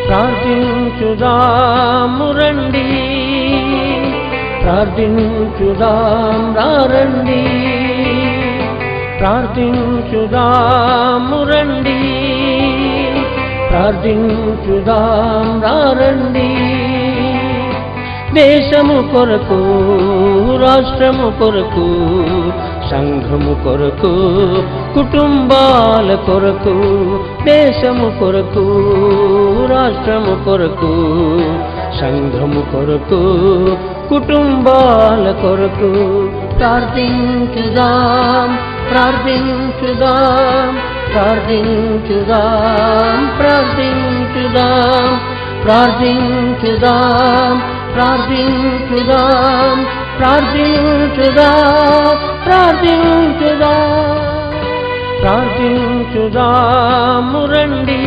ప్రార్థించుదాము రండి, ప్రార్థించుదాం రండి, ప్రార్థించుదాము రండి, ప్రార్థించుదాం రండి. దేశము కొరకు, రాష్ట్రము కొరకు, సంఘము కొరకు, కుటుంబాల కొరకు, దేశము కొరకు, రాష్ట్రము కొరకు, సంఘము కొరకు, కుటుంబాల కొరకు ప్రార్థించుదాం, ప్రార్థించుదాం, ప్రార్థించుదాం, ప్రార్థించుదాం, ప్రార్థించుదాం, ప్రార్థించుదాం, ప్రార్థించుదాం, ప్రార్థించుదాం. ప్రార్థించుదాము రండి,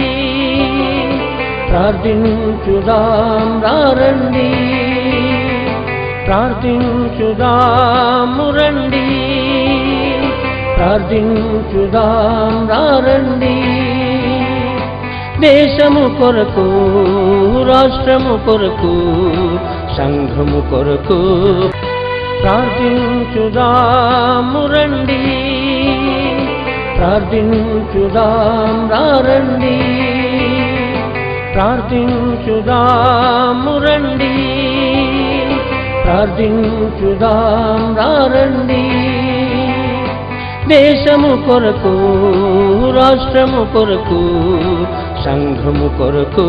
ప్రార్థించుదాం రండి, ప్రార్థించుదాము రండి, ప్రార్థించుదాం రండి. దేశము కొరకు, రాష్ట్రము కొరకు, సంఘము కొరకు ప్రార్థించుదాము రండి, ప్రార్థించుదాం రండి, ప్రార్థించుదాము రండి, ప్రార్థించుదాం రండి. దేశము కొరకు, రాష్ట్రము కొరకు, సంఘము కొరకు